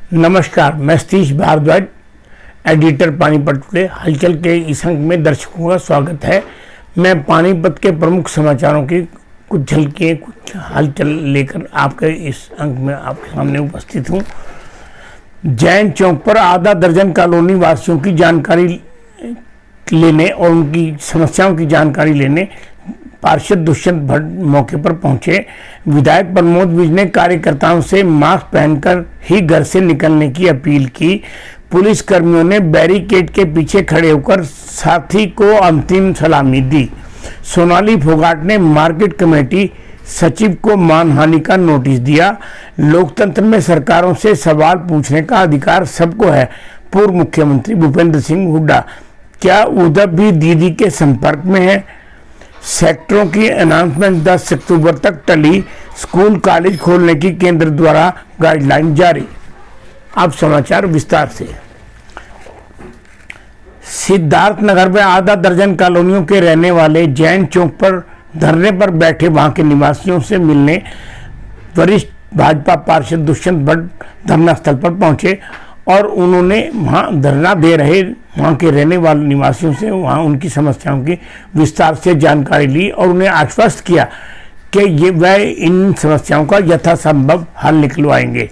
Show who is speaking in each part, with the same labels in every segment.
Speaker 1: नमस्कार, मैं Satish Bhardwaj, editor Panipat today. हलचल के इस अंक में दर्शकों का स्वागत है। मैं पानीपत के प्रमुख समाचारों की कुछ झलकियाँ, कुछ हलचल लेकर आपके इस अंक में आपके सामने उपस्थित हूँ। जैन चौक पर आधा दर्जन कॉलोनी वासियों की जानकारी लेने और उनकी समस्याओं की जानकारी लेने पार्षद दुष्यंत भट्ट मौके पर पहुंचे। विधायक प्रमोद विज ने कार्यकर्ताओं से मास्क पहनकर ही घर से निकलने की अपील की। पुलिस कर्मियों ने बैरिकेड के पीछे खड़े होकर साथी को अंतिम सलामी दी। सोनाली फोगाट ने मार्केट कमेटी सचिव को मानहानि का नोटिस दिया। लोकतंत्र में सरकारों से सवाल पूछने का अधिकार सबको है। पूर्व मुख्यमंत्री भूपेंद्र सिंह हुड्डा। क्या उद्धव भी दीदी के संपर्क में है? सेक्टरों की अनाउंसमेंट 10 अक्टूबर तक टली। स्कूल कॉलेज खोलने की केंद्र द्वारा गाइडलाइन जारी। अब समाचार विस्तार से। सिद्धार्थनगर में आधा दर्जन कॉलोनियों के रहने वाले जैन चौक पर धरने पर बैठे वहां के निवासियों से मिलने वरिष्ठ भाजपा पार्षद दुष्यंत भट्ट धरना स्थल पर पहुंचे और उन्होंने वहाँ धरना दे रहे वहाँ के रहने वाले निवासियों से वहाँ उनकी समस्याओं की विस्तार से जानकारी ली और उन्हें आश्वस्त किया कि ये वह इन समस्याओं का यथासंभव हल निकलवाएंगे।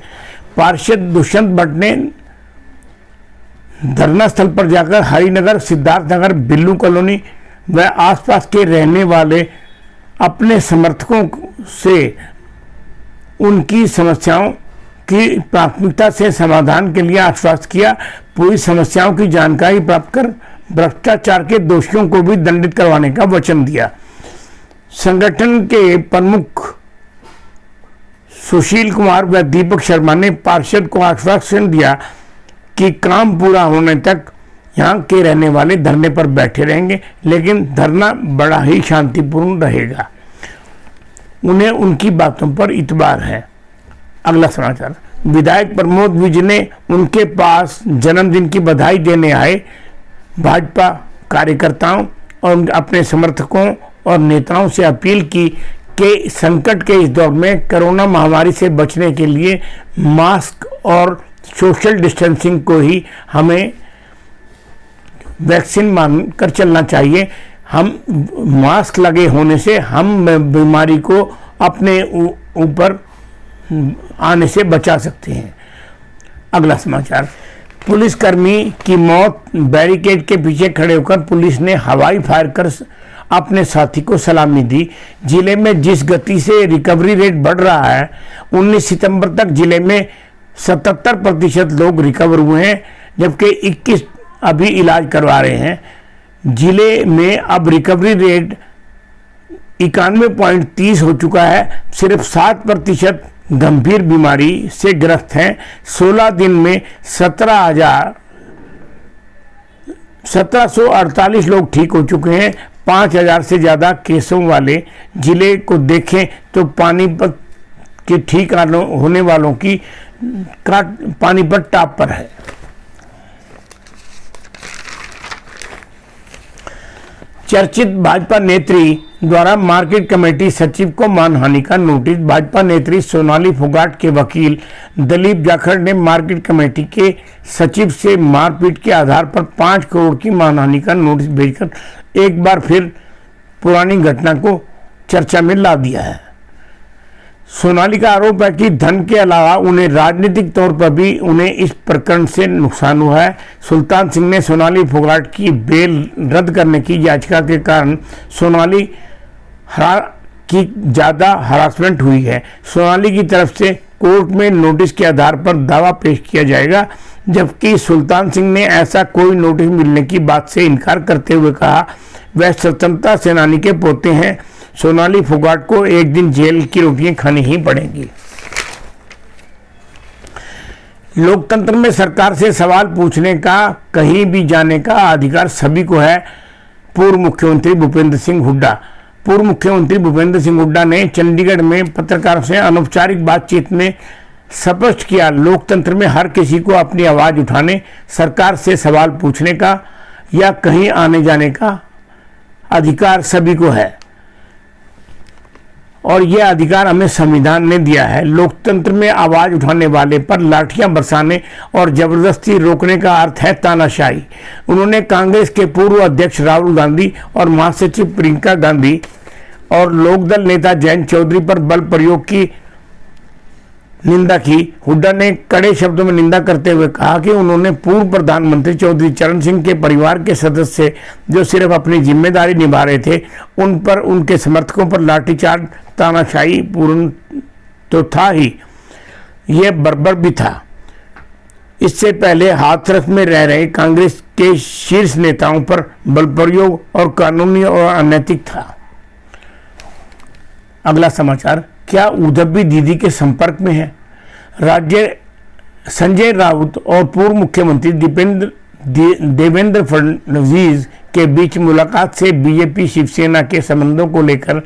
Speaker 1: पार्षद दुष्यंत भट्ट ने धरना स्थल पर जाकर हरिनगर, सिद्धार्थनगर, बिल्लू कॉलोनी व आसपास के रहने वाले अपने समर्थकों से उनकी समस्याओं की प्राथमिकता से समाधान के लिए आश्वस्त किया। पूरी समस्याओं की जानकारी प्राप्त कर भ्रष्टाचार के दोषियों को भी दंडित करवाने का वचन दिया। संगठन के प्रमुख सुशील कुमार व दीपक शर्मा ने पार्षद को आश्वासन दिया कि काम पूरा होने तक यहाँ के रहने वाले धरने पर बैठे रहेंगे, लेकिन धरना बड़ा ही शांतिपूर्ण रहेगा। उन्हें उनकी बातों पर इतबार है। अगला समाचार। विधायक प्रमोद विज ने उनके पास जन्मदिन की बधाई देने आए भाजपा कार्यकर्ताओं और अपने समर्थकों और नेताओं से अपील की कि संकट के इस दौर में कोरोना महामारी से बचने के लिए मास्क और सोशल डिस्टेंसिंग को ही हमें वैक्सीन मानकर चलना चाहिए। हम मास्क लगे होने से हम बीमारी को अपने ऊपर आने से बचा सकते हैं। अगला समाचार। पुलिसकर्मी की मौत। बैरिकेड के पीछे खड़े होकर पुलिस ने हवाई फायर कर अपने साथी को सलामी दी। जिले में जिस गति से रिकवरी रेट बढ़ रहा है, 19 सितंबर तक जिले में 77% लोग रिकवर हुए हैं, जबकि 21 अभी इलाज करवा रहे हैं। जिले में अब रिकवरी रेट 91.30 हो चुका है। सिर्फ 7% गंभीर बीमारी से ग्रस्त हैं। 16 दिन में 1748 लोग ठीक हो चुके हैं। 5000 से ज़्यादा केसों वाले जिले को देखें तो पानीपत के ठीक होने वालों की पानीपत टॉप पर है। चर्चित भाजपा नेत्री द्वारा मार्केट कमेटी सचिव को मानहानि का नोटिस। भाजपा नेत्री सोनाली फोगाट के वकील दिलीप जाखड़ ने मार्केट कमेटी के सचिव से मारपीट के आधार पर 5 करोड़ की मानहानि का नोटिस भेजकर एक बार फिर पुरानी घटना को चर्चा में ला दिया है। सोनाली का आरोप है कि धन के अलावा उन्हें राजनीतिक तौर पर भी उन्हें इस प्रकरण से नुकसान हुआ है। सुल्तान सिंह ने सोनाली फोगाट की बेल रद्द करने की याचिका के कारण सोनाली की ज़्यादा हरासमेंट हुई है। सोनाली की तरफ से कोर्ट में नोटिस के आधार पर दावा पेश किया जाएगा, जबकि सुल्तान सिंह ने ऐसा कोई नोटिस मिलने की बात से इनकार करते हुए कहा वह स्वतंत्रता सेनानी के पोते हैं। सोनाली फोगाट को एक दिन जेल की रोटियां खानी ही पड़ेंगी। लोकतंत्र में सरकार से सवाल पूछने का, कहीं भी जाने का अधिकार सभी को है। पूर्व मुख्यमंत्री भूपेंद्र सिंह हुड्डा। पूर्व मुख्यमंत्री भूपेंद्र सिंह हुड्डा ने चंडीगढ़ में पत्रकारों से अनौपचारिक बातचीत में स्पष्ट किया, लोकतंत्र में हर किसी को अपनी आवाज उठाने, सरकार से सवाल पूछने का या कहीं आने जाने का अधिकार सभी को है और यह अधिकार हमें संविधान ने दिया है। लोकतंत्र में आवाज उठाने वाले पर लाठियां बरसाने और जबरदस्ती रोकने का अर्थ है तानाशाही। उन्होंने कांग्रेस के पूर्व अध्यक्ष राहुल गांधी और महासचिव प्रियंका गांधी और लोकदल नेता जयंत चौधरी पर बल प्रयोग की निंदा की। हुड्डा ने कड़े शब्दों में निंदा करते हुए कहा कि उन्होंने पूर्व प्रधानमंत्री चौधरी चरण सिंह के परिवार के सदस्य जो सिर्फ अपनी जिम्मेदारी निभा रहे थे, उन पर उनके समर्थकों पर लाठीचार्ज तानाशाही पूर्ण तो था ही, यह बर्बर भी था। इससे पहले हाथरस में रह रहे कांग्रेस के शीर्ष नेताओं पर बल प्रयोग और कानूनी और अनैतिक था। अगला समाचार, क्या उद्धव भी दीदी के संपर्क में है? संजय राउत और पूर्व मुख्यमंत्री देवेंद्र फडणवीस के बीच मुलाकात से बीजेपी शिवसेना के संबंधों को लेकर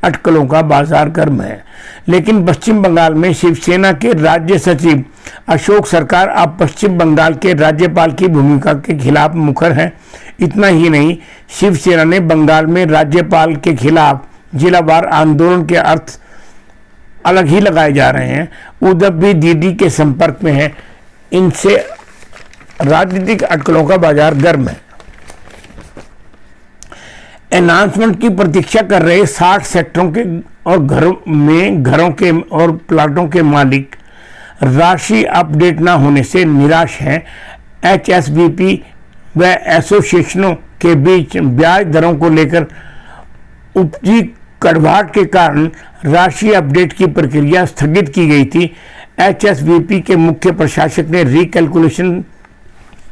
Speaker 1: अटकलों का बाजार गर्म है। लेकिन पश्चिम बंगाल में शिवसेना के राज्य सचिव अशोक सरकार अब पश्चिम बंगाल के राज्यपाल की भूमिका के खिलाफ मुखर हैं। इतना ही नहीं, शिवसेना ने बंगाल में राज्यपाल के खिलाफ जिलावार आंदोलन के अर्थ अलग ही लगाए जा रहे हैं। उद्धव भी दीदी के संपर्क में है। इनसे राजनीतिक अटकलों का बाजार गर्म है। अनाउंसमेंट की प्रतीक्षा कर रहे 60 सेक्टरों के और घरों के और प्लाटों के मालिक राशि अपडेट न होने से निराश हैं। HSBP व एसोसिएशनों के बीच ब्याज दरों को लेकर उपजी कड़वाहट के कारण राशि अपडेट की प्रक्रिया स्थगित की गई थी। HSBP के मुख्य प्रशासक ने रिकैलकुलेशन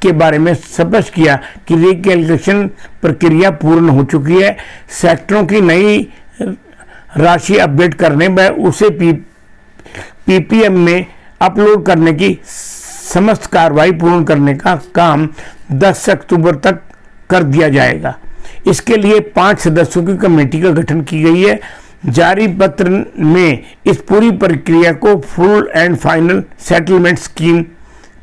Speaker 1: के बारे में स्पष्ट किया कि रिकैलकुलेशन प्रक्रिया पूर्ण हो चुकी है। सेक्टरों की नई राशि अपडेट करने व उसे PPM में अपलोड करने की समस्त कार्रवाई पूर्ण करने का काम 10 अक्टूबर तक कर दिया जाएगा। इसके लिए 5 सदस्यों की कमेटी का गठन की गई है। जारी पत्र में इस पूरी प्रक्रिया को full and final settlement scheme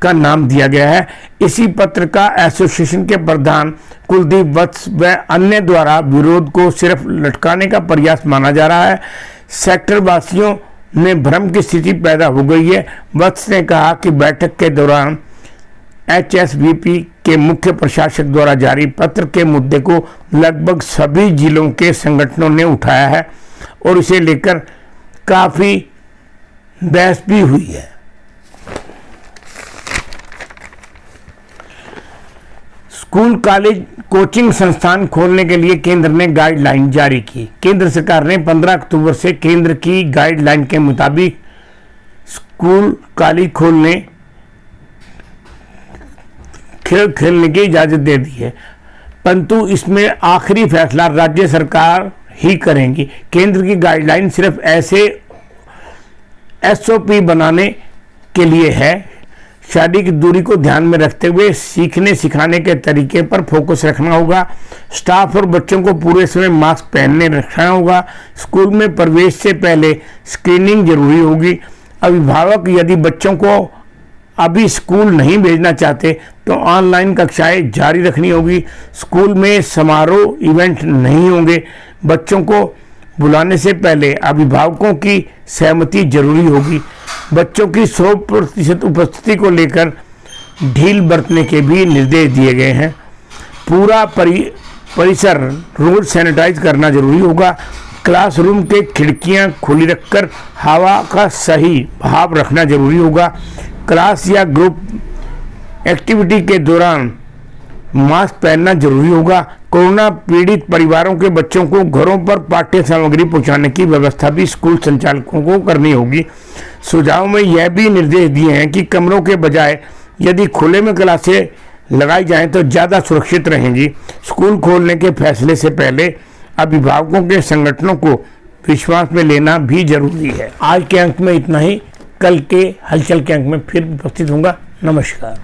Speaker 1: का नाम दिया गया है। इसी पत्र का एसोसिएशन के प्रधान कुलदीप वत्स व अन्य द्वारा विरोध को सिर्फ लटकाने का प्रयास माना जा रहा है। सेक्टर वासियों में भ्रम की स्थिति पैदा हो गई है। वत्स ने कहा कि बैठक के दौरान HSBP के मुख्य प्रशासक द्वारा जारी पत्र के मुद्दे को लगभग सभी जिलों के संगठनों ने उठाया है और इसे लेकर काफी बहस भी हुई है। स्कूल, कॉलेज, कोचिंग संस्थान खोलने के लिए केंद्र ने गाइडलाइन जारी की। केंद्र सरकार ने 15 अक्टूबर से केंद्र की गाइडलाइन के मुताबिक स्कूल, कॉलेज खेलने की इजाजत दे दी है, परंतु इसमें आखिरी फैसला राज्य सरकार ही करेंगी। केंद्र की गाइडलाइन सिर्फ ऐसे SOP बनाने के लिए है। शारीरिक दूरी को ध्यान में रखते हुए सीखने सिखाने के तरीके पर फोकस रखना होगा। स्टाफ और बच्चों को पूरे समय मास्क पहनने रखना होगा। स्कूल में प्रवेश से पहले स्क्रीनिंग जरूरी होगी। अभिभावक यदि बच्चों को अभी स्कूल नहीं भेजना चाहते तो ऑनलाइन कक्षाएं जारी रखनी होगी। स्कूल में समारोह इवेंट नहीं होंगे। बच्चों को बुलाने से पहले अभिभावकों की सहमति जरूरी होगी। बच्चों की 100% उपस्थिति को लेकर ढील बरतने के भी निर्देश दिए गए हैं। पूरा परिसर रोज सैनिटाइज करना जरूरी होगा। क्लासरूम के खिड़कियां खुली रखकर हवा का सही बहाव रखना जरूरी होगा। क्लास या ग्रुप एक्टिविटी के दौरान मास्क पहनना जरूरी होगा। कोरोना पीड़ित परिवारों के बच्चों को घरों पर पाठ्य सामग्री पहुंचाने की व्यवस्था भी स्कूल संचालकों को करनी होगी। सुझाव में यह भी निर्देश दिए हैं कि कमरों के बजाय यदि खुले में क्लासें लगाई जाएं तो ज़्यादा सुरक्षित रहेंगी। स्कूल खोलने के फैसले से पहले अभिभावकों के संगठनों को विश्वास में लेना भी जरूरी है। आज के अंक में इतना ही। कल के हलचल के अंक में फिर उपस्थित होऊंगा। नमस्कार।